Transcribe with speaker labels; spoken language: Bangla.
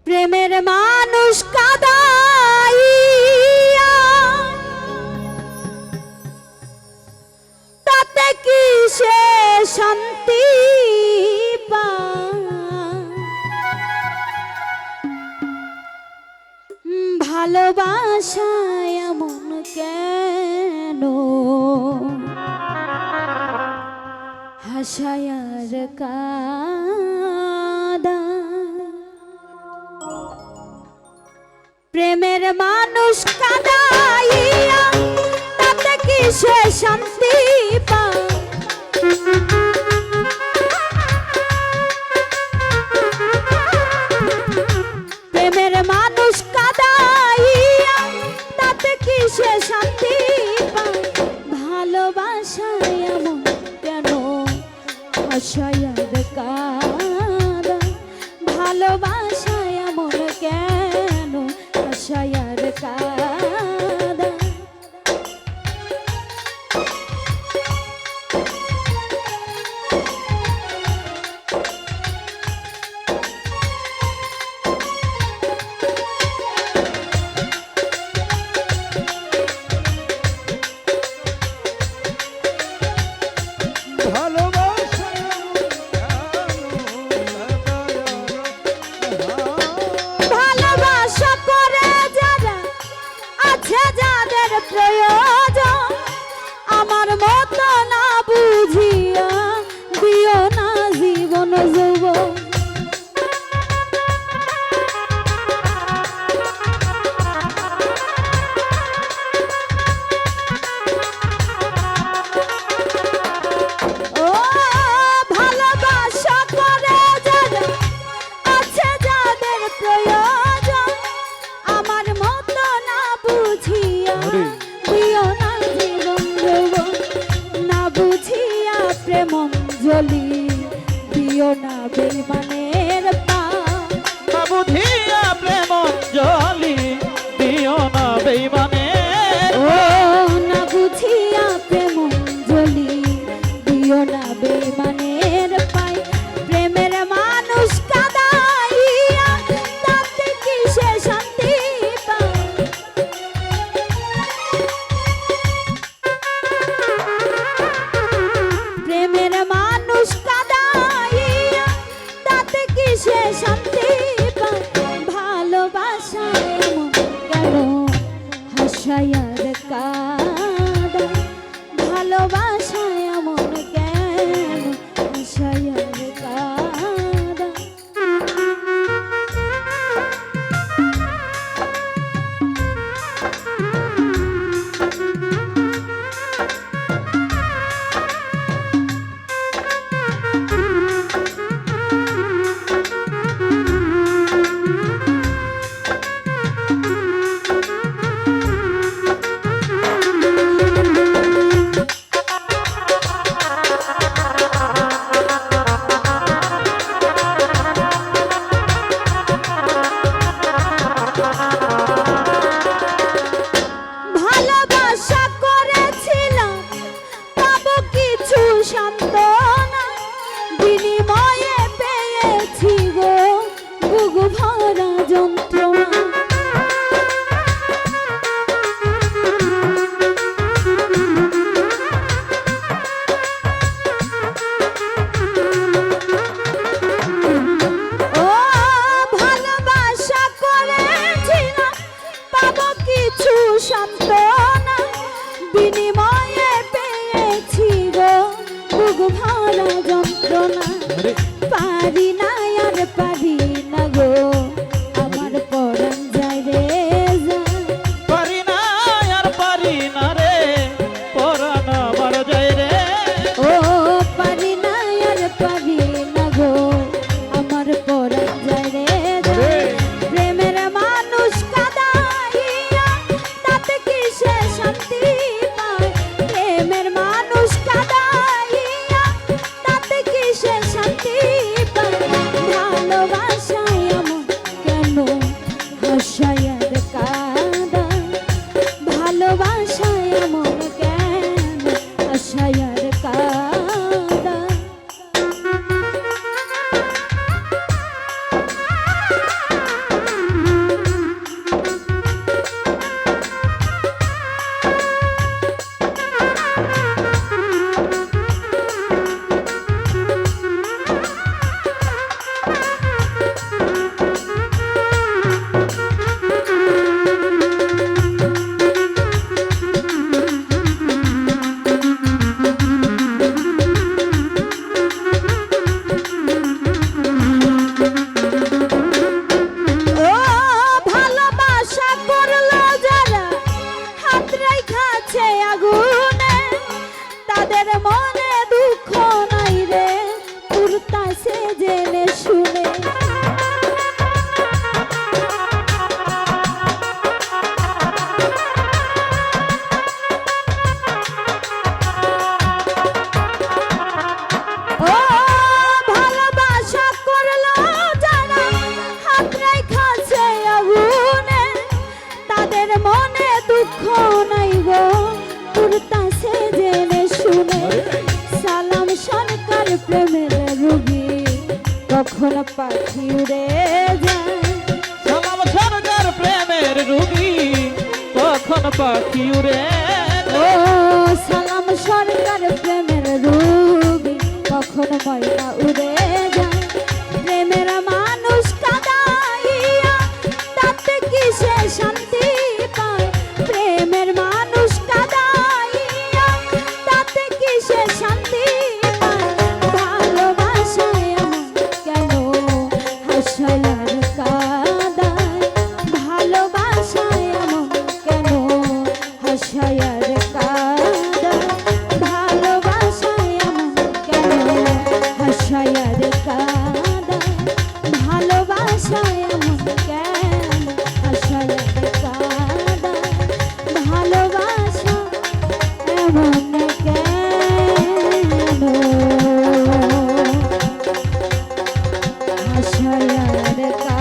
Speaker 1: প্রেমের মানুষ কাদাইয়া তাতে কি সে শান্তি পায়? ভালোবাসায় এমন কেন হাসায় আর কাঁদা? প্রেমের মানুষ কাঁদাইয়া তাতে কি সে শান্তি পায়? প্রেমের মানুষ কাঁদাইয়া তাতে কি সে শান্তি পায়? ভালোবাসায় এমন কেন হাসায় আর কাঁদা? ভালোবাসায় এমন কেন হাসায় আর কাঁদা? যাদের প্রয়োজন আমার মতো না বুঝিয়া দিও না জীবন যৌবন। ও ভালোবাসা করে যারা আছে যাদের প্রয়োজন আমার মতো না বুঝিয়া দিও না জীবন যৌবন। না বুঝিয়া প্রেম অঞ্জলি দিও না বেইমানের পা।
Speaker 2: না বুঝিয়া প্রেম অঞ্জলি দিও না বেইমানের।
Speaker 1: ও না বুঝিয়া প্রেম অঞ্জলি দিও না বেইমানের পাই। প্রেমের মানুষ কাঁদাইয়া তাতে কি সে শান্তি পায়? প্রেমের মানুষ কাঁদাইয়া তাতে কি সে শান্তি পায়? ভালোবাসায় এমন কেন হাসায় আর কাঁদা? ভালোবাসায় এমন কেন হাসায় আর কাঁদা? ভালোবাসা করেছিলাম পাবো কিছু সান্ত্বনা, বিনিময়ে পেয়েছি গো বুক ভরা যন্ত্রণা। ও ভালোবাসা করেছিলাম পাবো কিছু সান্ত্বনা, বিনিময়ে পেয়েছি গো বুক ভরা যন্ত্রণা। পারি না আর পারি না গো আমার পরাণ যায় রে যায়।
Speaker 2: পারি না আর পারি না রে পরাণ আমার যায় রে।
Speaker 1: ও পারি না আর পারি না গো আমার পরাণ যায় রে যায়। প্রেমের মানুষ কাঁদাইয়া তাতে কি সে শান্তি পায়? প্রেমের মানুষ কাঁদাইয়া তাতে কি সে শান্তি পায়? ভালোবাসা নাই গো পুরতাছে জেনে শুনে সালাম সরকার প্রেমের রুগী কখন পাখি উড়ে যায়
Speaker 2: সালাম সরকার প্রেমের রুগী কখন পাখি উড়ে
Speaker 1: ও সালাম সরকার প্রেমের রুগী কখন ময়না উড়ে যায় প্রেমের মানুষ কাঁদাইয়া তাতে কিসে শান্তি পায় প্রেমের মানুষ কাঁদাইয়া তাতে কিসে শান্তি পায় ভালোবাসায় আমার কেন হাসায় আর কাঁদায় ভালোবাসায় আমার কেন হাসায় আর কাঁদায় ভালোবাসায় আমার কেন হাসায় আর কাঁদায় ভালোবাসায় আমার কেন হাসায় আর কাঁদায় ভালোবাসা এমন কেন হাসায় আর কাঁদায়